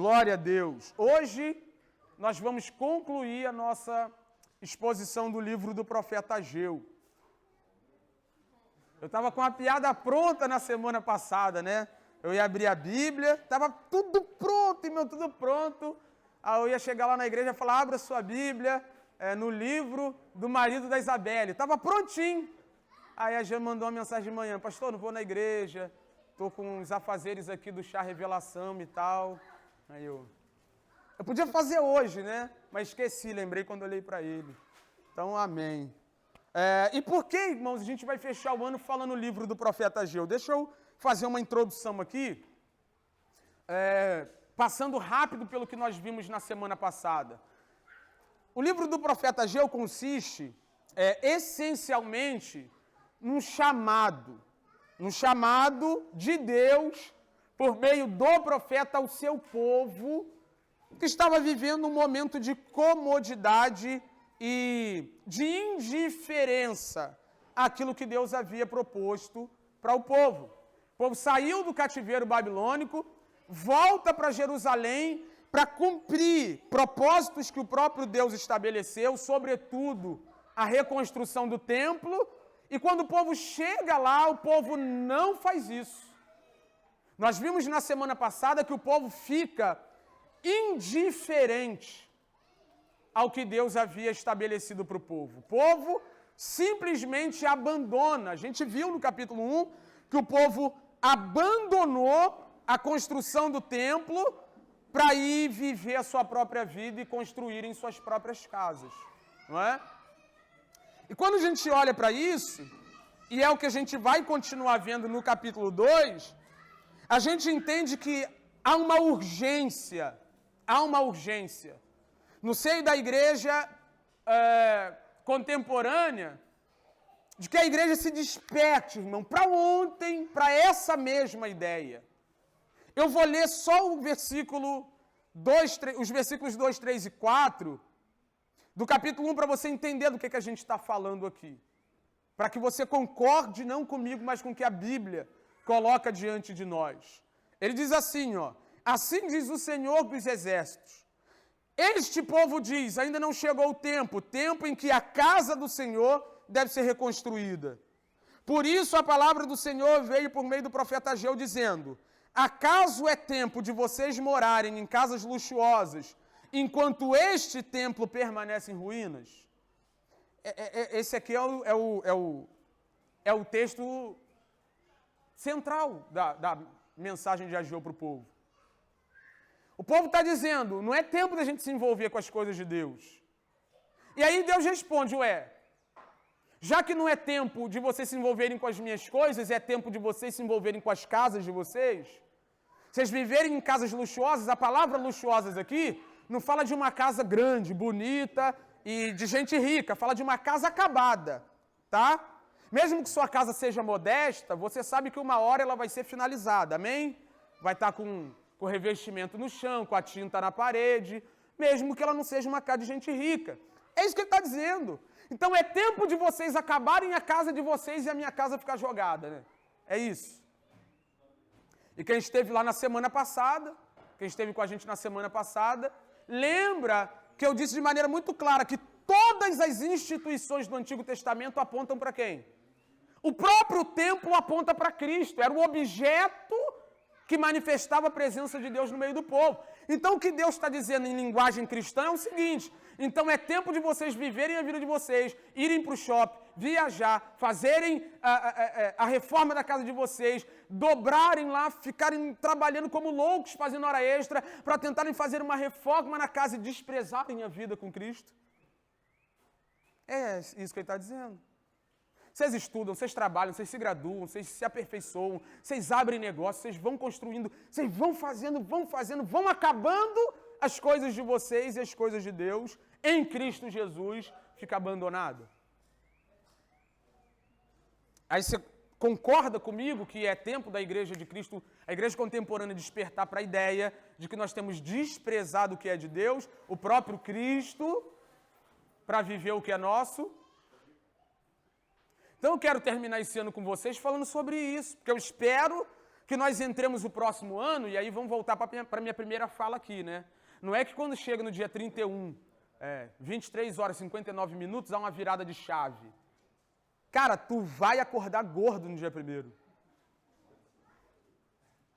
Glória a Deus. Hoje nós vamos concluir a nossa exposição do livro do profeta Ageu. Eu estava com a piada pronta na semana passada, né? Eu ia abrir a Bíblia, estava tudo pronto, irmão, tudo pronto. Aí eu ia chegar lá na igreja e falar, abra sua Bíblia no livro do marido da Isabelle. Estava prontinho. Aí a Jean mandou uma mensagem de manhã, pastor, não vou na igreja, estou com uns afazeres aqui do chá revelação e tal. Aí eu podia fazer hoje, né? Mas esqueci, lembrei quando olhei para ele. Então, amém. E por que, irmãos, a gente vai fechar o ano falando o livro do profeta Ageu? Deixa eu fazer uma introdução aqui, passando rápido pelo que nós vimos na semana passada. O livro do profeta Ageu consiste, essencialmente, num chamado de Deus por meio do profeta ao seu povo, que estava vivendo um momento de comodidade e de indiferença àquilo que Deus havia proposto para o povo. O povo saiu do cativeiro babilônico, volta para Jerusalém para cumprir propósitos que o próprio Deus estabeleceu, sobretudo a reconstrução do templo, e quando o povo chega lá, o povo não faz isso. Nós vimos na semana passada que o povo fica indiferente ao que Deus havia estabelecido para o povo. O povo simplesmente abandona. A gente viu no capítulo 1 que o povo abandonou a construção do templo para ir viver a sua própria vida e construírem suas próprias casas. Não é? E quando a gente olha para isso, e é o que a gente vai continuar vendo no capítulo 2, a gente entende que há uma urgência no seio da igreja contemporânea, de que a igreja se desperte, irmão, para ontem, para essa mesma ideia. Eu vou ler só o versículo 2, os versículos 2, 3 e 4 do capítulo 1 para você entender do que a gente está falando aqui. Para que você concorde não comigo, mas com o que a Bíblia coloca diante de nós. Ele diz assim, ó, assim diz o Senhor dos Exércitos. Este povo diz, ainda não chegou o tempo em que a casa do Senhor deve ser reconstruída. Por isso a palavra do Senhor veio por meio do profeta Ageu dizendo, acaso é tempo de vocês morarem em casas luxuosas, enquanto este templo permanece em ruínas? Esse aqui é o texto central da mensagem de Ageu para o povo. O povo está dizendo, não é tempo da gente se envolver com as coisas de Deus. E aí Deus responde, já que não é tempo de vocês se envolverem com as minhas coisas, é tempo de vocês se envolverem com as casas de vocês. Vocês viverem em casas luxuosas, a palavra luxuosas aqui não fala de uma casa grande, bonita e de gente rica, fala de uma casa acabada, tá? Mesmo que sua casa seja modesta, você sabe que uma hora ela vai ser finalizada, amém? Vai estar com o revestimento no chão, com a tinta na parede, mesmo que ela não seja uma casa de gente rica. É isso que ele está dizendo. Então é tempo de vocês acabarem a casa de vocês e a minha casa ficar jogada, né? É isso. E quem esteve lá na semana passada, quem esteve com a gente na semana passada, lembra que eu disse de maneira muito clara que todas as instituições do Antigo Testamento apontam para quem? O próprio templo aponta para Cristo, era o objeto que manifestava a presença de Deus no meio do povo. Então o que Deus está dizendo em linguagem cristã é o seguinte, então é tempo de vocês viverem a vida de vocês, irem para o shopping, viajar, fazerem a reforma da casa de vocês, dobrarem lá, ficarem trabalhando como loucos, fazendo hora extra, para tentarem fazer uma reforma na casa e desprezarem a vida com Cristo. É isso que ele está dizendo. Vocês estudam, vocês trabalham, vocês se graduam, vocês se aperfeiçoam, vocês abrem negócios, vocês vão construindo, vocês vão fazendo, vão acabando as coisas de vocês e as coisas de Deus em Cristo Jesus fica abandonado. Aí você concorda comigo que é tempo da igreja de Cristo, a igreja contemporânea, despertar para a ideia de que nós temos desprezado o que é de Deus, o próprio Cristo, para viver o que é nosso? Então eu quero terminar esse ano com vocês falando sobre isso, porque eu espero que nós entremos o próximo ano, e aí vamos voltar para a minha primeira fala aqui, né? Não é que quando chega no dia 31, 23 horas e 59 minutos, há uma virada de chave. Cara, tu vai acordar gordo no dia 1º.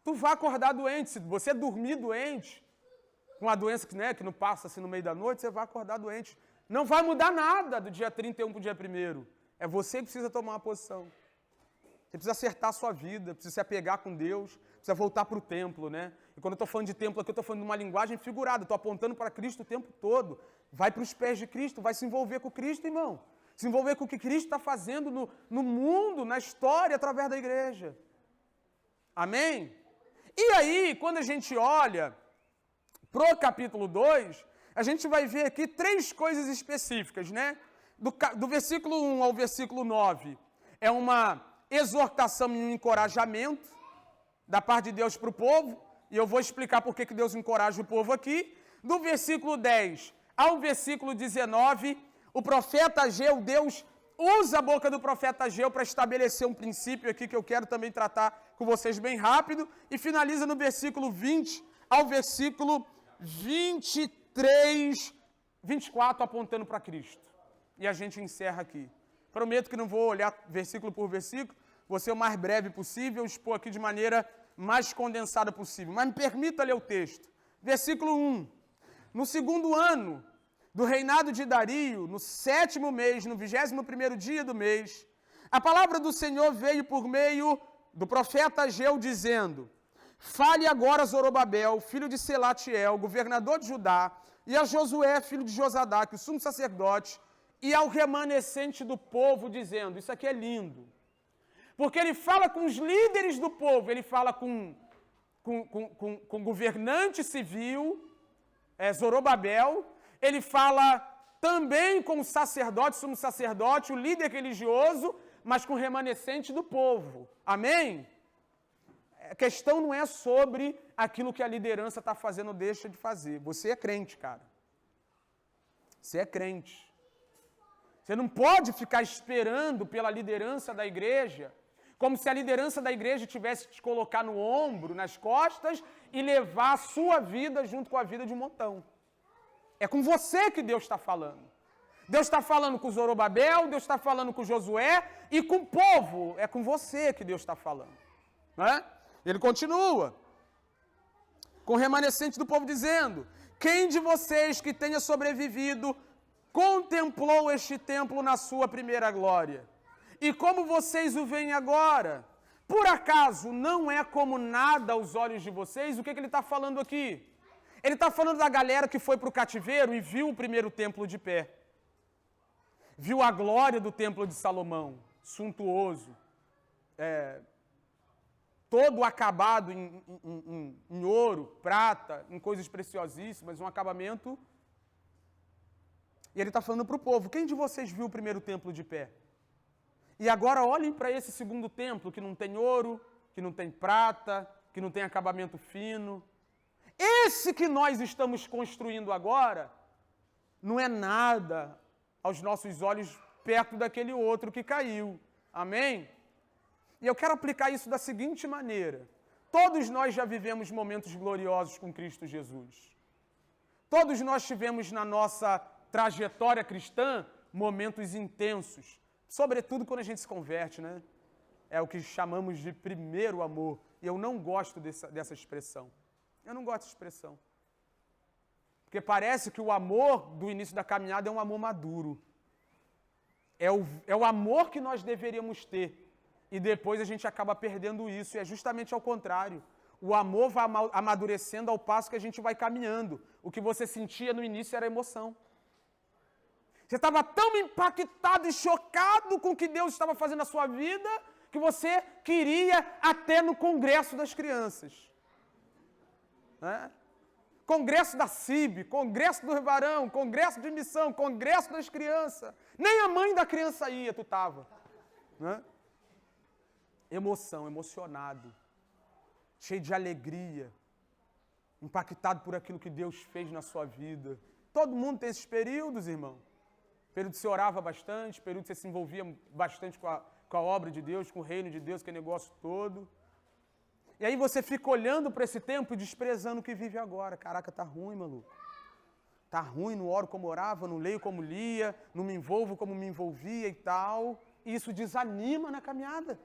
Tu vai acordar doente. Se você dormir doente, com uma doença que não passa assim no meio da noite, você vai acordar doente. Não vai mudar nada do dia 31 para o dia 1º. É você que precisa tomar uma posição. Você precisa acertar a sua vida, precisa se apegar com Deus, precisa voltar para o templo, né? E quando eu estou falando de templo aqui, eu estou falando de uma linguagem figurada, estou apontando para Cristo o tempo todo. Vai para os pés de Cristo, vai se envolver com Cristo, irmão. Se envolver com o que Cristo está fazendo no mundo, na história, através da igreja. Amém? E aí, quando a gente olha pro capítulo 2, a gente vai ver aqui 3 coisas específicas, né? Do versículo 1 ao versículo 9, é uma exortação e um encorajamento da parte de Deus para o povo, e eu vou explicar por que Deus encoraja o povo aqui. Do versículo 10 ao versículo 19, o profeta Ageu, Deus usa a boca do profeta Ageu para estabelecer um princípio aqui que eu quero também tratar com vocês bem rápido, e finaliza no versículo 20 ao versículo 23, 24, apontando para Cristo. E a gente encerra aqui. Prometo que não vou olhar versículo por versículo, vou ser o mais breve possível, expor aqui de maneira mais condensada possível. Mas me permita ler o texto. Versículo 1. No 2º ano do reinado de Dario, no 7º mês, no 21º dia do mês, a palavra do Senhor veio por meio do profeta Ageu, dizendo: fale agora a Zorobabel, filho de Selatiel, governador de Judá, e a Josué, filho de Josadaque, o sumo sacerdote, e ao remanescente do povo, dizendo, isso aqui é lindo, porque ele fala com os líderes do povo, ele fala com governante civil, Zorobabel, ele fala também com o sacerdote, sumo sacerdote, o líder religioso, mas com o remanescente do povo. Amém? A questão não é sobre aquilo que a liderança está fazendo ou deixa de fazer. Você é crente, cara. Você é crente. Você não pode ficar esperando pela liderança da igreja, como se a liderança da igreja tivesse que te colocar no ombro, nas costas, e levar a sua vida junto com a vida de um montão. É com você que Deus está falando. Deus está falando com Zorobabel, Deus está falando com Josué, e com o povo. É com você que Deus está falando. Né? Ele continua, com o remanescente do povo, dizendo: quem de vocês que tenha sobrevivido contemplou este templo na sua primeira glória? E como vocês o veem agora? Por acaso não é como nada aos olhos de vocês? O que ele está falando aqui? Ele está falando da galera que foi para o cativeiro e viu o primeiro templo de pé. Viu a glória do templo de Salomão, suntuoso, todo acabado em ouro, prata, em coisas preciosíssimas, um acabamento. E ele está falando para o povo, quem de vocês viu o primeiro templo de pé? E agora olhem para esse segundo templo, que não tem ouro, que não tem prata, que não tem acabamento fino. Esse que nós estamos construindo agora não é nada aos nossos olhos perto daquele outro que caiu. Amém? E eu quero aplicar isso da seguinte maneira. Todos nós já vivemos momentos gloriosos com Cristo Jesus. Todos nós tivemos na nossa trajetória cristã momentos intensos. Sobretudo quando a gente se converte, né? É o que chamamos de primeiro amor. E eu não gosto dessa expressão. Eu não gosto dessa expressão. Porque parece que o amor do início da caminhada é um amor maduro. É o amor que nós deveríamos ter. E depois a gente acaba perdendo isso. E é justamente ao contrário. O amor vai amadurecendo ao passo que a gente vai caminhando. O que você sentia no início era emoção. Você estava tão impactado e chocado com o que Deus estava fazendo na sua vida, que você queria até no congresso das crianças. Né? Congresso da CIB, congresso do Ribarão, congresso de missão, congresso das crianças. Nem a mãe da criança ia, tu estava. Né? Emoção, emocionado, cheio de alegria, impactado por aquilo que Deus fez na sua vida. Todo mundo tem esses períodos, irmão. Período que você orava bastante, período que você se envolvia bastante com a obra de Deus, com o reino de Deus, que é negócio todo. E aí você fica olhando para esse tempo e desprezando o que vive agora. Caraca, tá ruim, maluco. Tá ruim, não oro como orava, não leio como lia, não me envolvo como me envolvia e tal. E isso desanima na caminhada.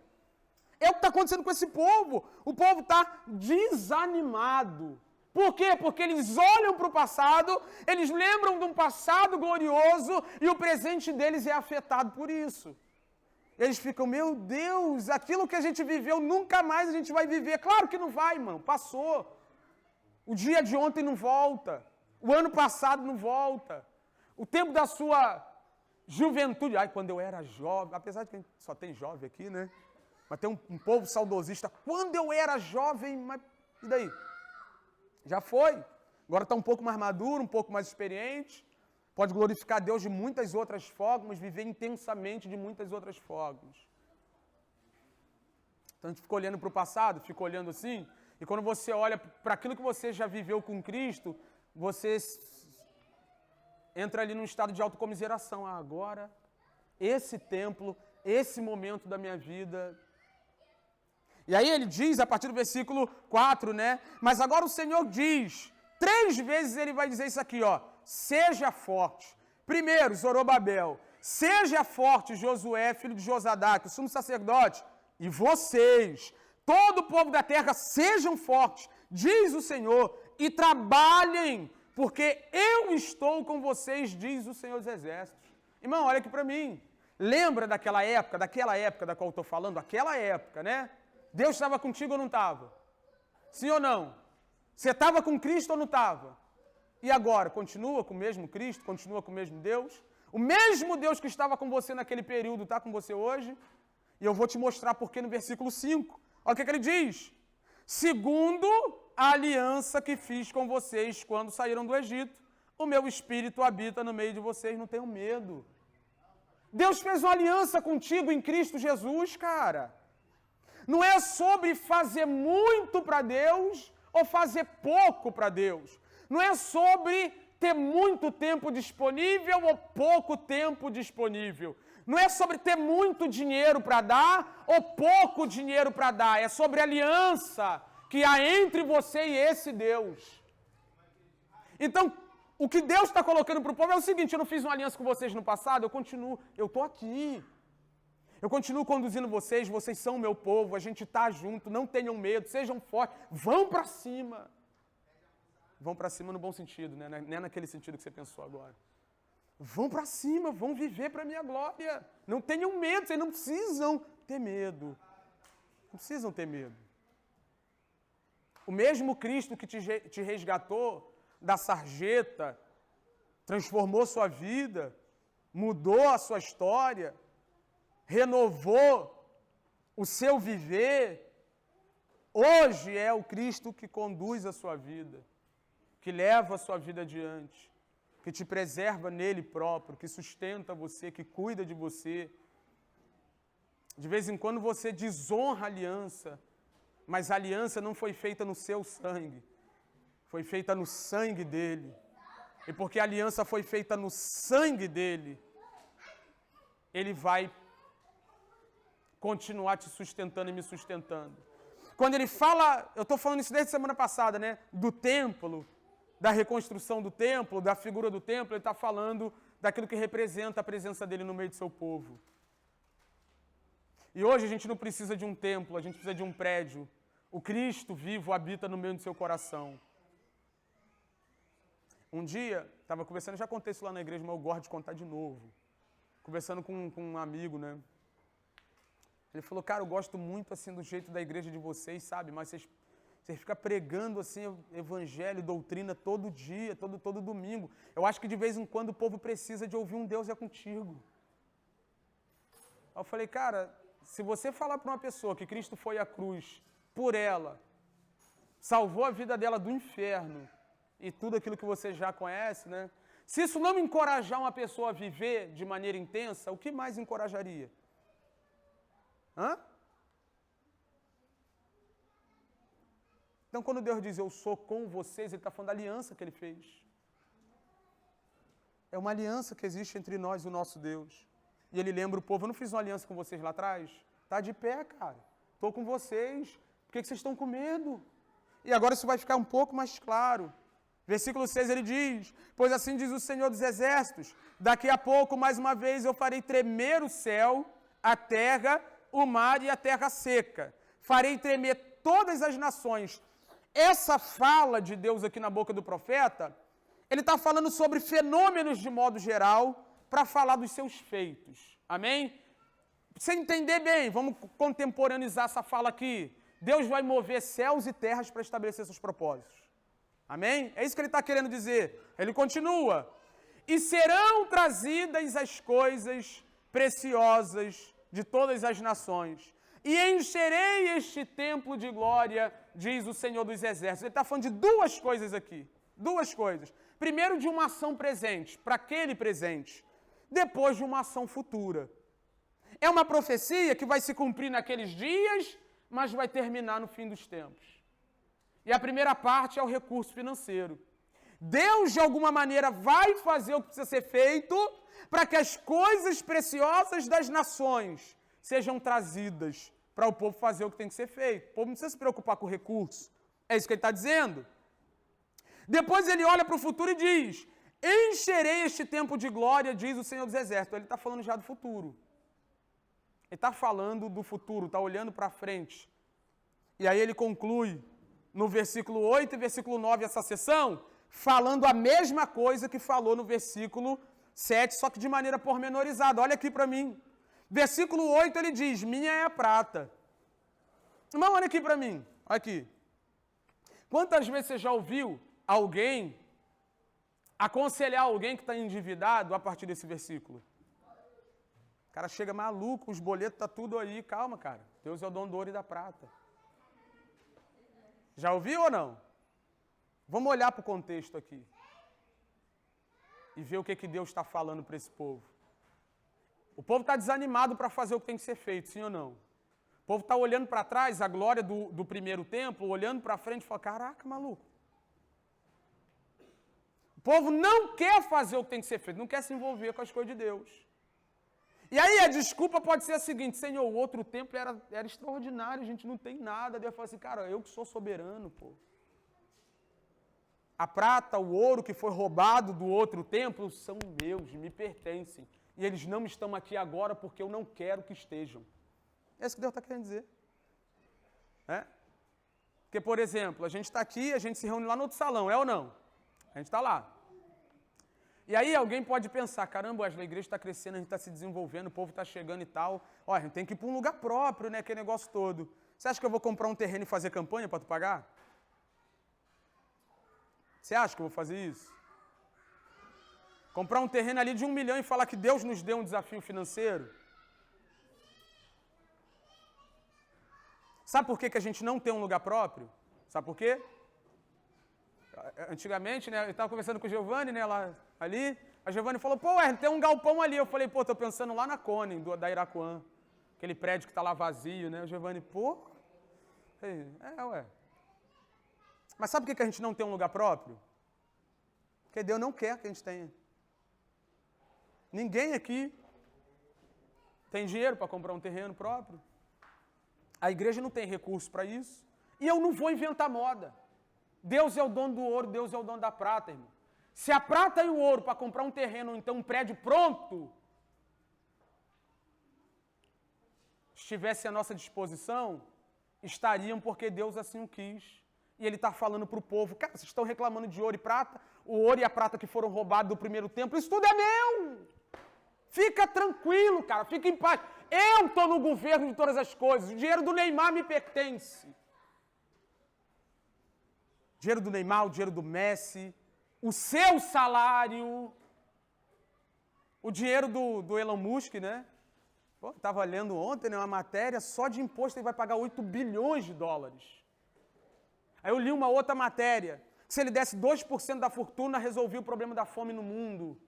É o que está acontecendo com esse povo. O povo está desanimado. Por quê? Porque eles olham para o passado, eles lembram de um passado glorioso e o presente deles é afetado por isso. Eles ficam, meu Deus, aquilo que a gente viveu nunca mais a gente vai viver. Claro que não vai, mano, passou. O dia de ontem não volta. O ano passado não volta. O tempo da sua juventude. Ai, quando eu era jovem, apesar de que só tem jovem aqui, né? Mas tem um povo saudosista. Quando eu era jovem, mas e daí? Já foi. Agora está um pouco mais maduro, um pouco mais experiente. Pode glorificar Deus de muitas outras formas, viver intensamente de muitas outras formas. Então a gente fica olhando para o passado, fica olhando assim, e quando você olha para aquilo que você já viveu com Cristo, você entra ali num estado de autocomiseração. Ah, agora, esse templo, esse momento da minha vida. E aí ele diz, a partir do versículo 4, né? Mas agora o Senhor diz, 3 vezes ele vai dizer isso aqui, ó. Seja forte. Primeiro, Zorobabel. Seja forte, Josué, filho de Josadaque, o sumo sacerdote. E vocês, todo o povo da terra, sejam fortes, diz o Senhor, e trabalhem, porque eu estou com vocês, diz o Senhor dos Exércitos. Irmão, olha aqui para mim. Lembra daquela época da qual eu estou falando? Aquela época, né? Deus estava contigo ou não estava? Sim ou não? Você estava com Cristo ou não estava? E agora? Continua com o mesmo Cristo? Continua com o mesmo Deus? O mesmo Deus que estava com você naquele período está com você hoje? E eu vou te mostrar porque no versículo 5. Olha o que ele diz. Segundo a aliança que fiz com vocês quando saíram do Egito, o meu espírito habita no meio de vocês, não tenham medo. Deus fez uma aliança contigo em Cristo Jesus, cara. Não é sobre fazer muito para Deus ou fazer pouco para Deus. Não é sobre ter muito tempo disponível ou pouco tempo disponível. Não é sobre ter muito dinheiro para dar ou pouco dinheiro para dar. É sobre a aliança que há entre você e esse Deus. Então, o que Deus está colocando para o povo é o seguinte, eu não fiz uma aliança com vocês no passado, eu estou aqui. Eu continuo conduzindo vocês, vocês são o meu povo, a gente está junto, não tenham medo, sejam fortes, vão para cima. Vão para cima no bom sentido, né? Não é naquele sentido que você pensou agora. Vão para cima, vão viver para a minha glória. Não tenham medo, vocês não precisam ter medo. Não precisam ter medo. O mesmo Cristo que te resgatou da sarjeta, transformou sua vida, mudou a sua história, renovou o seu viver, hoje é o Cristo que conduz a sua vida, que leva a sua vida adiante, que te preserva nele próprio, que sustenta você, que cuida de você. De vez em quando você desonra a aliança, mas a aliança não foi feita no seu sangue, foi feita no sangue dele. E porque a aliança foi feita no sangue dele, ele vai continuar te sustentando e me sustentando. Quando ele fala, eu estou falando isso desde semana passada, né? Do templo, da reconstrução do templo, da figura do templo, ele está falando daquilo que representa a presença dele no meio do seu povo. E hoje a gente não precisa de um templo, a gente precisa de um prédio. O Cristo vivo habita no meio do seu coração. Um dia, estava conversando, já contei isso lá na igreja, mas eu gosto de contar de novo. Conversando com um amigo, né? Ele falou, cara, eu gosto muito assim do jeito da igreja de vocês, sabe? Mas vocês ficam pregando assim evangelho, doutrina todo dia, todo domingo. Eu acho que de vez em quando o povo precisa de ouvir um Deus é contigo. Aí eu falei, cara, se você falar para uma pessoa que Cristo foi à cruz por ela, salvou a vida dela do inferno e tudo aquilo que você já conhece, né? Se isso não encorajar uma pessoa a viver de maneira intensa, o que mais encorajaria? Hã? Então, quando Deus diz, eu sou com vocês, Ele está falando da aliança que Ele fez. É uma aliança que existe entre nós e o nosso Deus. E Ele lembra o povo, eu não fiz uma aliança com vocês lá atrás? Está de pé, cara. Estou com vocês. Por que vocês estão com medo? E agora isso vai ficar um pouco mais claro. Versículo 6 ele diz: pois assim diz o Senhor dos Exércitos, daqui a pouco, mais uma vez, eu farei tremer o céu, a terra, o mar e a terra seca. Farei tremer todas as nações. Essa fala de Deus aqui na boca do profeta, ele está falando sobre fenômenos de modo geral, para falar dos seus feitos. Amém? Pra você entender bem, vamos contemporaneizar essa fala aqui. Deus vai mover céus e terras para estabelecer seus propósitos. Amém? É isso que ele está querendo dizer. Ele continua. E serão trazidas as coisas preciosas de todas as nações. E encherei este templo de glória, diz o Senhor dos Exércitos. Ele está falando de duas coisas aqui. Duas coisas. Primeiro, de uma ação presente, para aquele presente. Depois, de uma ação futura. É uma profecia que vai se cumprir naqueles dias, mas vai terminar no fim dos tempos. E a primeira parte é o recurso financeiro. Deus, de alguma maneira, vai fazer o que precisa ser feito para que as coisas preciosas das nações sejam trazidas para o povo fazer o que tem que ser feito. O povo não precisa se preocupar com o recurso. É isso que ele está dizendo. Depois ele olha para o futuro e diz: encherei este templo de glória, diz o Senhor dos Exércitos. Ele está falando já do futuro. Ele está falando do futuro, está olhando para frente. E aí ele conclui no versículo 8 e versículo 9 essa sessão, falando a mesma coisa que falou no versículo 7, só que de maneira pormenorizada. Olha aqui para mim. Versículo 8 ele diz: minha é a prata. Irmão, olha aqui para mim. Olha aqui. Quantas vezes você já ouviu alguém aconselhar alguém que está endividado a partir desse versículo? O cara chega maluco, os boletos estão tudo aí. Calma, cara. Deus é o dono do ouro e da prata. Já ouviu ou não? Vamos olhar para o contexto aqui. E ver o que Deus está falando para esse povo. O povo está desanimado para fazer o que tem que ser feito, sim ou não? O povo está olhando para trás, a glória do primeiro templo, olhando para frente e fala: caraca, maluco. O povo não quer fazer o que tem que ser feito, não quer se envolver com as coisas de Deus. E aí a desculpa pode ser a seguinte: Senhor, o outro templo era extraordinário, a gente não tem nada. Deus fala assim: cara, eu que sou soberano, pô. A prata, o ouro que foi roubado do outro templo são meus, me pertencem. E eles não estão aqui agora porque eu não quero que estejam. É isso que Deus está querendo dizer. É? Porque, por exemplo, a gente está aqui, a gente se reúne lá no outro salão, é ou não? A gente está lá. E aí alguém pode pensar: caramba, a igreja está crescendo, a gente está se desenvolvendo, o povo está chegando e tal. Ó, a gente tem que ir para um lugar próprio, né? Aquele negócio todo. Você acha que eu vou comprar um terreno e fazer campanha para tu pagar? Você acha que eu vou fazer isso? Comprar um terreno ali de 1 milhão e falar que Deus nos deu um desafio financeiro? Sabe por que a gente não tem um lugar próprio? Sabe por quê? Antigamente, né, eu estava conversando com o Giovanni, né, lá, ali. A Giovanni falou: pô, tem um galpão ali. Eu falei: pô, tô pensando lá na Conem, da Iraquã. Aquele prédio que está lá vazio, né? O Giovanni: pô. Ué. Mas sabe por que a gente não tem um lugar próprio? Porque Deus não quer que a gente tenha. Ninguém aqui tem dinheiro para comprar um terreno próprio. A igreja não tem recurso para isso. E eu não vou inventar moda. Deus é o dono do ouro, Deus é o dono da prata, irmão. Se a prata e o ouro para comprar um terreno, ou então um prédio pronto, estivesse à nossa disposição, estariam porque Deus assim o quis. E ele está falando para o povo: cara, vocês estão reclamando de ouro e prata? O ouro e a prata que foram roubados do primeiro templo, isso tudo é meu! Fica tranquilo, cara, fica em paz. Eu estou no governo de todas as coisas. O dinheiro do Neymar me pertence. O dinheiro do Neymar, o dinheiro do Messi, o seu salário, o dinheiro do Elon Musk, né? Estava lendo ontem, né, uma matéria, só de imposto ele vai pagar 8 bilhões de dólares. Aí eu li uma outra matéria, que se ele desse 2% da fortuna, resolvia o problema da fome no mundo.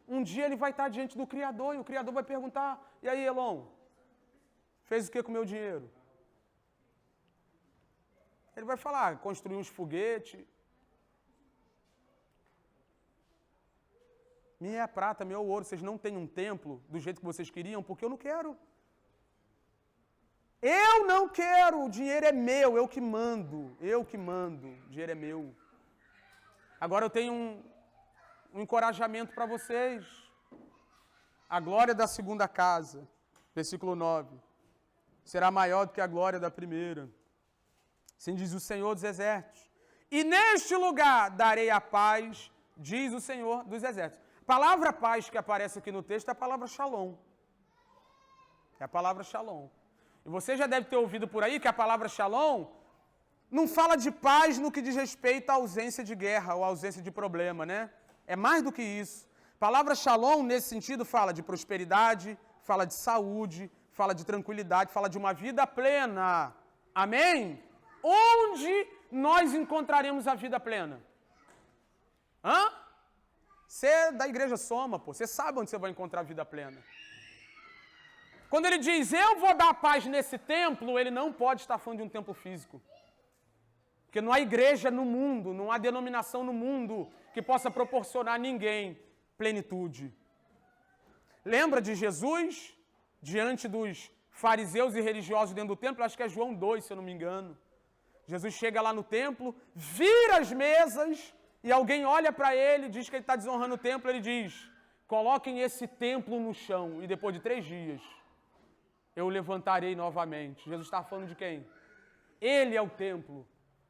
Um dia ele vai estar diante do Criador, e o Criador vai perguntar: e aí, Elon, fez o que com o meu dinheiro? Ele vai falar: construir uns foguetes. Minha é a prata, meu é o ouro. Vocês não têm um templo do jeito que vocês queriam, porque eu não quero. Eu não quero, o dinheiro é meu, eu que mando, o dinheiro é meu. Agora eu tenho um encorajamento para vocês. A glória da segunda casa, versículo 9, será maior do que a glória da primeira. Assim diz o Senhor dos Exércitos. E neste lugar darei a paz, diz o Senhor dos Exércitos. A palavra paz que aparece aqui no texto é a palavra shalom. É a palavra shalom. E você já deve ter ouvido por aí que a palavra shalom não fala de paz no que diz respeito à ausência de guerra ou à ausência de problema, né? É mais do que isso. A palavra shalom, nesse sentido, fala de prosperidade, fala de saúde, fala de tranquilidade, fala de uma vida plena. Amém? Onde nós encontraremos a vida plena? Hã? Você é da igreja Soma, pô. Você sabe onde você vai encontrar a vida plena. Quando ele diz, eu vou dar paz nesse templo, ele não pode estar falando de um templo físico. Porque não há igreja no mundo, não há denominação no mundo que possa proporcionar a ninguém plenitude. Lembra de Jesus, diante dos fariseus e religiosos dentro do templo? Acho que é João 2, se eu não me engano. Jesus chega lá no templo, vira as mesas, e alguém olha para ele, diz que ele está desonrando o templo, ele diz, coloquem esse templo no chão, e depois de 3 dias, eu o levantarei novamente. Jesus está falando de quem? Ele é o templo,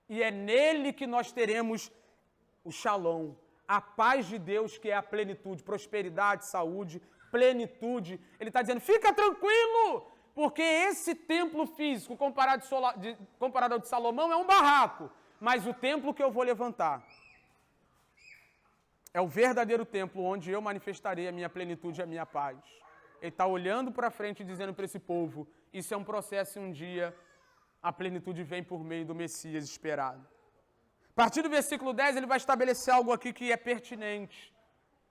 e é nele que nós teremos o shalom, a paz de Deus, que é a plenitude, prosperidade, saúde, plenitude. Ele está dizendo, fica tranquilo, porque esse templo físico, comparado ao de Salomão, é um barraco, mas o templo que eu vou levantar é o verdadeiro templo onde eu manifestarei a minha plenitude e a minha paz. Ele está olhando para frente e dizendo para esse povo, isso é um processo e um dia a plenitude vem por meio do Messias esperado. A partir do versículo 10, ele vai estabelecer algo aqui que é pertinente.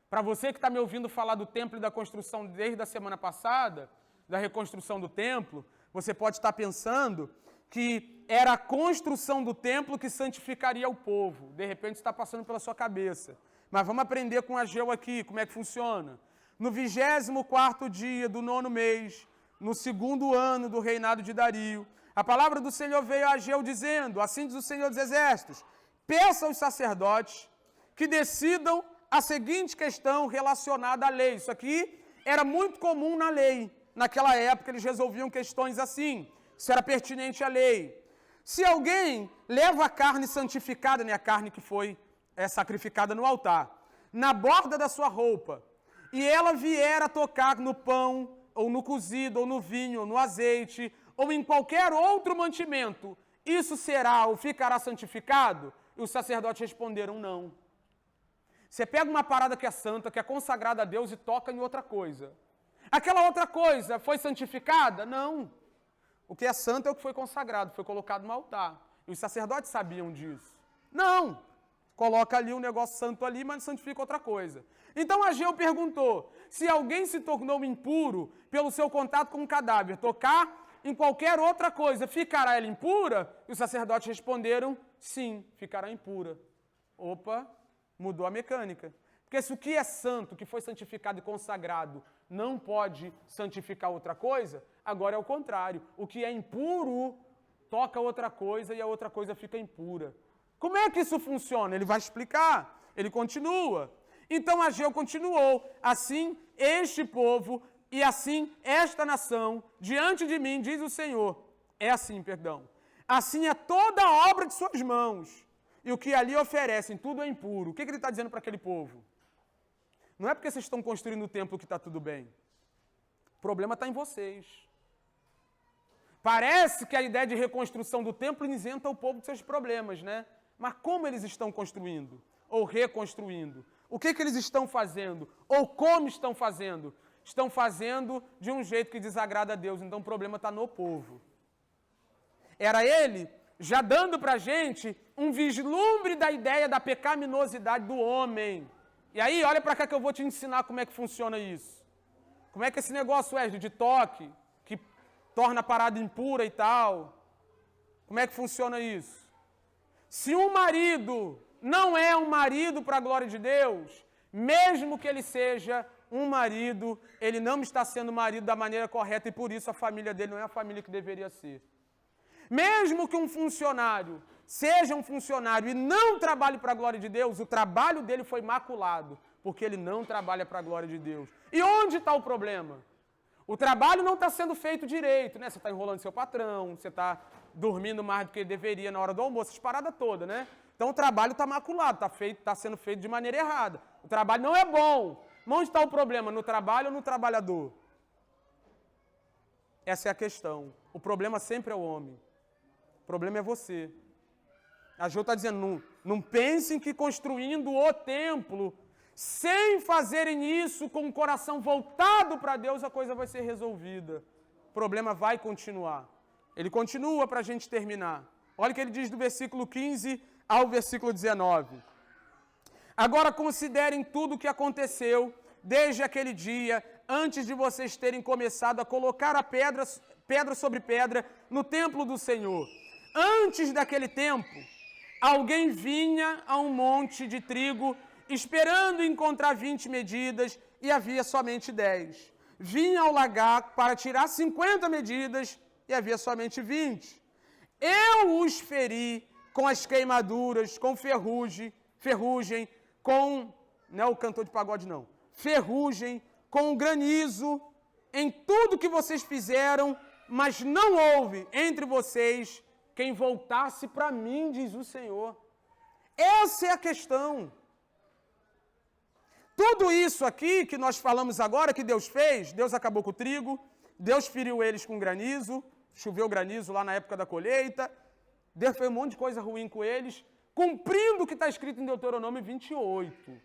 Para você que está me ouvindo falar do templo e da construção desde a semana passada, da reconstrução do templo, você pode estar pensando que era a construção do templo que santificaria o povo. De repente está passando pela sua cabeça. Mas vamos aprender com Ageu aqui, como é que funciona. No 24º dia do 9º mês, no 2º ano do reinado de Dario, a palavra do Senhor veio a Ageu dizendo, assim diz o Senhor dos Exércitos, peça aos sacerdotes que decidam a seguinte questão relacionada à lei. Isso aqui era muito comum na lei. Naquela época eles resolviam questões assim. Isso era pertinente à lei. Se alguém leva a carne santificada, né, a carne que foi sacrificada no altar, na borda da sua roupa, e ela vier a tocar no pão, ou no cozido, ou no vinho, ou no azeite, ou em qualquer outro mantimento, isso será ou ficará santificado? E os sacerdotes responderam não. Você pega uma parada que é santa, que é consagrada a Deus e toca em outra coisa. Aquela outra coisa foi santificada? Não. O que é santo é o que foi consagrado, foi colocado no altar. E os sacerdotes sabiam disso. Não. Coloca ali um negócio santo ali, mas santifica outra coisa. Então Ageu perguntou, se alguém se tornou impuro pelo seu contato com um cadáver, tocar em qualquer outra coisa, ficará ela impura? E os sacerdotes responderam, sim, ficará impura. Opa, mudou a mecânica. Porque se o que é santo, que foi santificado e consagrado, não pode santificar outra coisa, agora é o contrário. O que é impuro, toca outra coisa e a outra coisa fica impura. Como é que isso funciona? Ele vai explicar. Ele continua. Então Ageu continuou. Assim, este povo e assim esta nação, diante de mim, diz o Senhor. É assim, perdão. Assim é toda a obra de suas mãos. E o que ali oferecem, tudo é impuro. O que ele está dizendo para aquele povo? Não é porque vocês estão construindo o templo que está tudo bem. O problema está em vocês. Parece que a ideia de reconstrução do templo isenta o povo de seus problemas, né? Mas como eles estão construindo? Ou reconstruindo? O que eles estão fazendo? Ou como estão fazendo? Estão fazendo de um jeito que desagrada a Deus. Então o problema está no povo. Era ele já dando para a gente um vislumbre da ideia da pecaminosidade do homem. E aí, olha para cá que eu vou te ensinar como é que funciona isso. Como é que esse negócio é de toque, que torna a parada impura e tal. Como é que funciona isso? Se um marido não é um marido para a glória de Deus, mesmo que ele seja um marido, ele não está sendo marido da maneira correta e por isso a família dele não é a família que deveria ser. Mesmo que um funcionário seja um funcionário e não trabalhe para a glória de Deus, o trabalho dele foi maculado, porque ele não trabalha para a glória de Deus. E onde está o problema? O trabalho não está sendo feito direito, né? Você está enrolando seu patrão, você está dormindo mais do que deveria na hora do almoço, essas paradas todas, né? Então o trabalho está maculado, está sendo feito de maneira errada. O trabalho não é bom. Mas onde está o problema? No trabalho ou no trabalhador? Essa é a questão. O problema sempre é o homem. O problema é você. A Jô está dizendo, não pensem que construindo o templo, sem fazerem isso com o coração voltado para Deus, a coisa vai ser resolvida. O problema vai continuar. Ele continua para a gente terminar. Olha o que ele diz do versículo 15 ao versículo 19. Agora considerem tudo o que aconteceu desde aquele dia, antes de vocês terem começado a colocar a pedra sobre pedra no templo do Senhor. Antes daquele tempo, alguém vinha a um monte de trigo, esperando encontrar 20 medidas, e havia somente 10. Vinha ao lagar para tirar 50 medidas, e havia somente 20. Eu os feri com as queimaduras, com ferrugem, com... Não é o cantor de pagode, não. Ferrugem, com granizo, em tudo que vocês fizeram, mas não houve entre vocês quem voltasse para mim, diz o Senhor. Essa é a questão. Tudo isso aqui que nós falamos agora, que Deus fez, Deus acabou com o trigo, Deus feriu eles com granizo, choveu granizo lá na época da colheita, Deus fez um monte de coisa ruim com eles, cumprindo o que está escrito em Deuteronômio 28.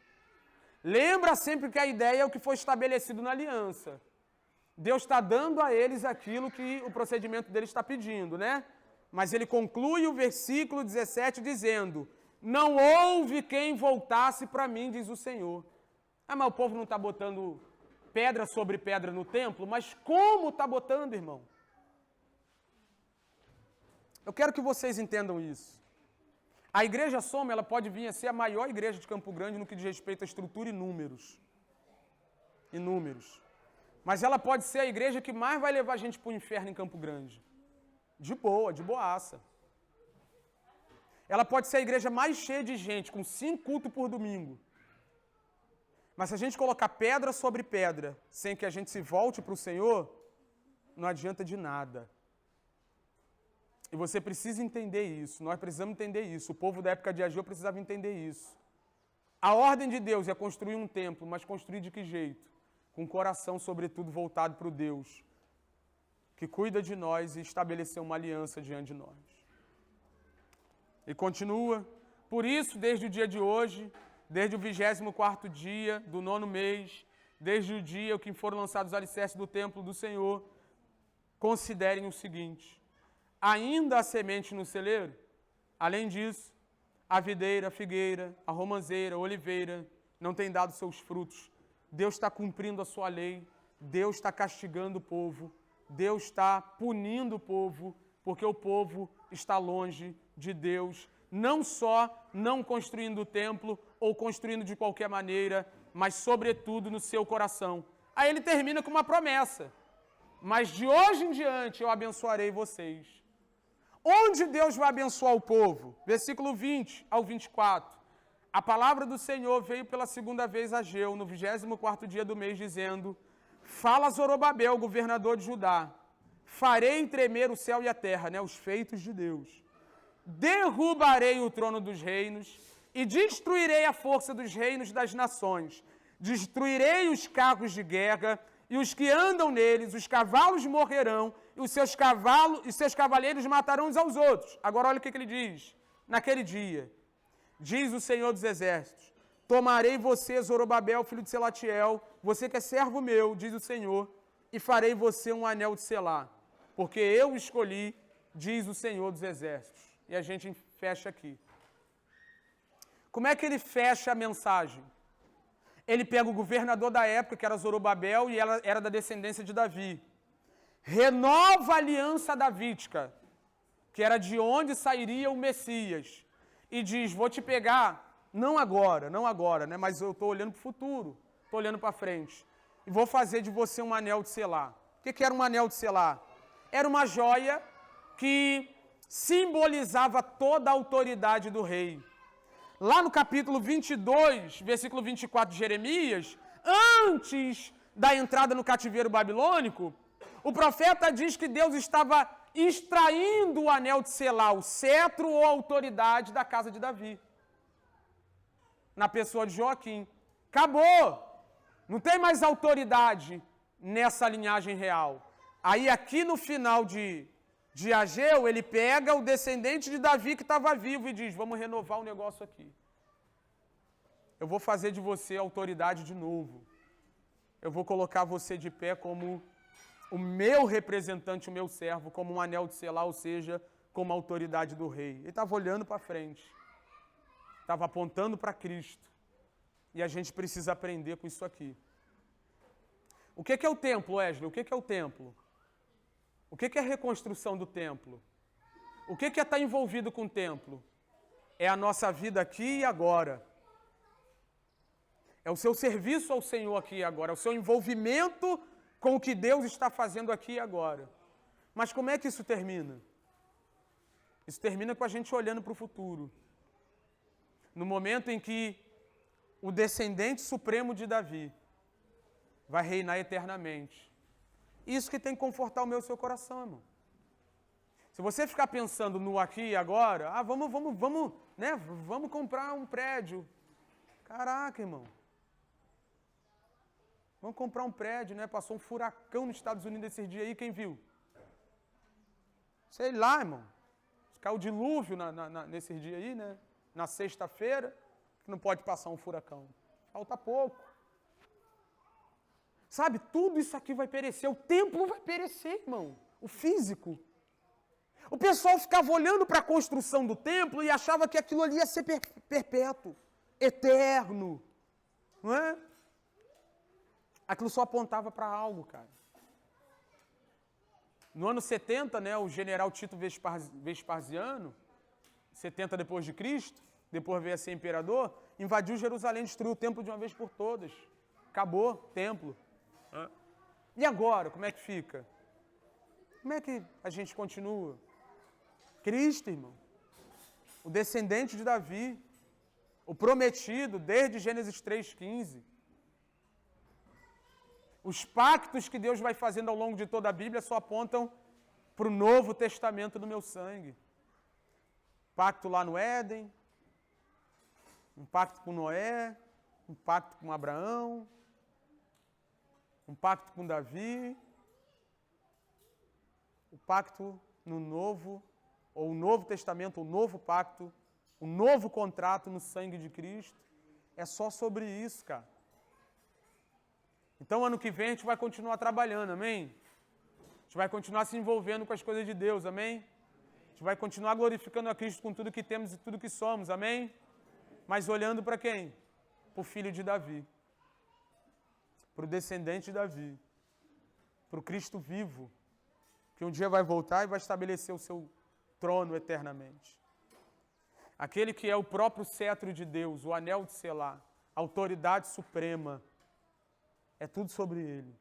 Lembra sempre que a ideia é o que foi estabelecido na aliança. Deus está dando a eles aquilo que o procedimento deles está pedindo, né? Mas ele conclui o versículo 17 dizendo, não houve quem voltasse para mim, diz o Senhor. Ah, mas o povo não está botando pedra sobre pedra no templo? Mas como está botando, irmão? Eu quero que vocês entendam isso. A Igreja Soma, ela pode vir a ser a maior igreja de Campo Grande no que diz respeito à estrutura e números. E números. Mas ela pode ser a igreja que mais vai levar a gente para o inferno em Campo Grande. De boa, de boaça. Ela pode ser a igreja mais cheia de gente, com 5 cultos por domingo. Mas se a gente colocar pedra sobre pedra, sem que a gente se volte para o Senhor, não adianta de nada. E você precisa entender isso, nós precisamos entender isso. O povo da época de Ageu precisava entender isso. A ordem de Deus é construir um templo, mas construir de que jeito? Com o coração, sobretudo, voltado para o Deus que cuida de nós e estabeleceu uma aliança diante de nós. E continua, por isso, desde o dia de hoje, desde o 24º dia do 9º mês, desde o dia que foram lançados os alicerces do templo do Senhor, considerem o seguinte, ainda há semente no celeiro? Além disso, a videira, a figueira, a romanceira, a oliveira não tem dado seus frutos. Deus está cumprindo a sua lei, Deus está castigando o povo, Deus está punindo o povo, porque o povo está longe de Deus, não só não construindo o templo ou construindo de qualquer maneira, mas sobretudo no seu coração. Aí ele termina com uma promessa, mas de hoje em diante eu abençoarei vocês. Onde Deus vai abençoar o povo? Versículo 20 ao 24. A palavra do Senhor veio pela segunda vez a Ageu, no 24º dia do mês, dizendo, fala Zorobabel, governador de Judá, farei tremer o céu e a terra, né, os feitos de Deus. Derrubarei o trono dos reinos e destruirei a força dos reinos das nações. Destruirei os carros de guerra e os que andam neles, os cavalos morrerão e os seus cavaleiros matarão uns aos outros. Agora olha o que ele diz. Naquele dia, diz o Senhor dos Exércitos, tomarei você, Zorobabel, filho de Selatiel, você que é servo meu, diz o Senhor, e farei você um anel de selar, porque eu o escolhi, diz o Senhor dos Exércitos. E a gente fecha aqui. Como é que ele fecha a mensagem? Ele pega o governador da época, que era Zorobabel, e ela era da descendência de Davi. Renova a aliança davídica, que era de onde sairia o Messias. E diz, vou te pegar, não agora, né, mas eu estou olhando para o futuro, estou olhando para frente. e vou fazer de você um anel de selar. O que era um anel de selar? Era uma joia que simbolizava toda a autoridade do rei. Lá no capítulo 22, versículo 24 de Jeremias, antes da entrada no cativeiro babilônico, o profeta diz que Deus estava extraindo o anel de selar, o cetro ou autoridade da casa de Davi, na pessoa de Joaquim. Acabou! Não tem mais autoridade nessa linhagem real. Aí aqui no final de Ageu, ele pega o descendente de Davi que estava vivo e diz, vamos renovar o negócio aqui. Eu vou fazer de você autoridade de novo. Eu vou colocar você de pé como o meu representante, o meu servo, como um anel de selar, ou seja, como a autoridade do rei. Ele estava olhando para frente. Estava apontando para Cristo. E a gente precisa aprender com isso aqui. O que é o templo, Wesley? O que é o templo? O que é a reconstrução do templo? O que é estar envolvido com o templo? É a nossa vida aqui e agora. É o seu serviço ao Senhor aqui e agora. É o seu envolvimento com o que Deus está fazendo aqui e agora. Mas como é que isso termina? Isso termina com a gente olhando para o futuro. No momento em que o descendente supremo de Davi vai reinar eternamente. Isso que tem que confortar o meu e o seu coração, irmão. Se você ficar pensando no aqui e agora, vamos comprar um prédio. Caraca, irmão. Vamos comprar um prédio, né? Passou um furacão nos Estados Unidos esses dias aí, quem viu? Sei lá, irmão. Caiu dilúvio nesses dias aí, né? Na sexta-feira, que não pode passar um furacão. Falta pouco. Sabe, tudo isso aqui vai perecer. O templo vai perecer, irmão. O físico. O pessoal ficava olhando para a construção do templo e achava que aquilo ali ia ser perpétuo, eterno. Não é? Aquilo só apontava para algo, cara. No ano 70, né, o general Tito Vespasiano, 70 depois de Cristo, depois veio a ser imperador, invadiu Jerusalém, destruiu o templo de uma vez por todas. Acabou o templo. E agora, como é que fica? Como é que a gente continua? Cristo, irmão. O descendente de Davi. O prometido, desde Gênesis 3,15. Os pactos que Deus vai fazendo ao longo de toda a Bíblia só apontam para o Novo Testamento do meu sangue. Pacto lá no Éden, um pacto com Noé, um pacto com Abraão, um pacto com Davi, o pacto no Novo, ou o Novo Testamento, o Novo Pacto, o novo contrato no sangue de Cristo. É só sobre isso, cara. Então, ano que vem, a gente vai continuar trabalhando, amém? A gente vai continuar se envolvendo com as coisas de Deus, amém? A gente vai continuar glorificando a Cristo com tudo que temos e tudo que somos, amém? Mas olhando para quem? Para o filho de Davi. Para o descendente de Davi. Para o Cristo vivo, que um dia vai voltar e vai estabelecer o seu trono eternamente. Aquele que é o próprio cetro de Deus, o anel de selar, a autoridade suprema. É tudo sobre ele.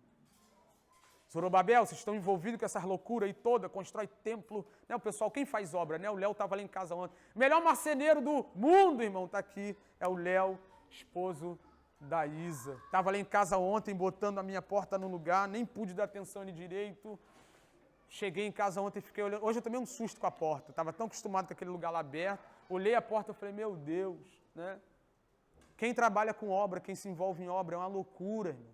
Zorobabel, vocês estão envolvidos com essa loucura aí toda, constrói templo. Né, o pessoal, quem faz obra, né? O Léo estava lá em casa ontem. O melhor marceneiro do mundo, irmão, está aqui. É o Léo, esposo da Isa. Estava lá em casa ontem, botando a minha porta no lugar, nem pude dar atenção ali direito. Cheguei em casa ontem e fiquei olhando. Hoje eu tomei um susto com a porta. Estava tão acostumado com aquele lugar lá aberto. Olhei a porta e falei, meu Deus, né? Quem trabalha com obra, quem se envolve em obra, é uma loucura, irmão.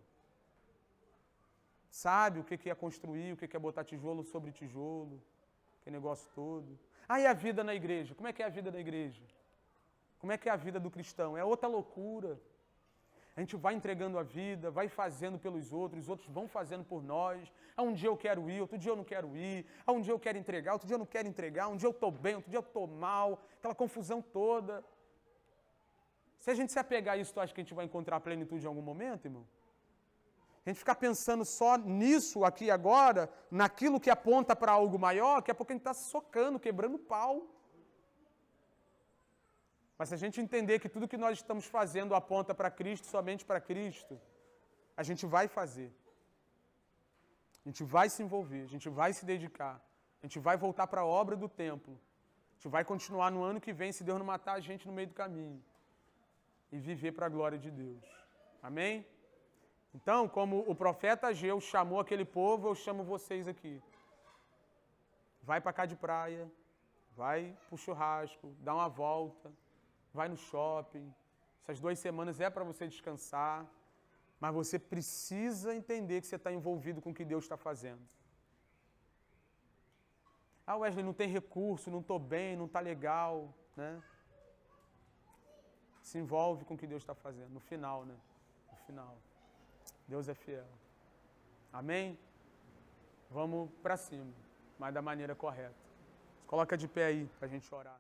Sabe o que é construir, o que é botar tijolo sobre tijolo, que negócio todo. Ah, e a vida na igreja? Como é que é a vida da igreja? Como é que é a vida do cristão? É outra loucura. A gente vai entregando a vida, vai fazendo pelos outros, os outros vão fazendo por nós. Ah, um dia eu quero ir, outro dia eu não quero ir. Ah, um dia eu quero entregar, outro dia eu não quero entregar. Um dia eu estou bem, outro dia eu estou mal. Aquela confusão toda. Se a gente se apegar a isso, tu acha que a gente vai encontrar a plenitude em algum momento, irmão? A gente ficar pensando só nisso aqui e agora, naquilo que aponta para algo maior, daqui a pouco a gente está se socando, quebrando pau. Mas se a gente entender que tudo que nós estamos fazendo aponta para Cristo, somente para Cristo, a gente vai fazer. A gente vai se envolver, a gente vai se dedicar. A gente vai voltar para a obra do templo. A gente vai continuar no ano que vem, se Deus não matar a gente no meio do caminho. E viver para a glória de Deus. Amém? Então, como o profeta Ageu chamou aquele povo, eu chamo vocês aqui. Vai para cá de praia, vai para o churrasco, dá uma volta, vai no shopping. Essas 2 semanas é para você descansar, mas você precisa entender que você está envolvido com o que Deus está fazendo. Ah, Wesley, não tem recurso, não estou bem, não está legal, né? Se envolve com o que Deus está fazendo, no final, né? No final. Deus é fiel. Amém? Vamos para cima, mas da maneira correta. Coloca de pé aí para a gente orar.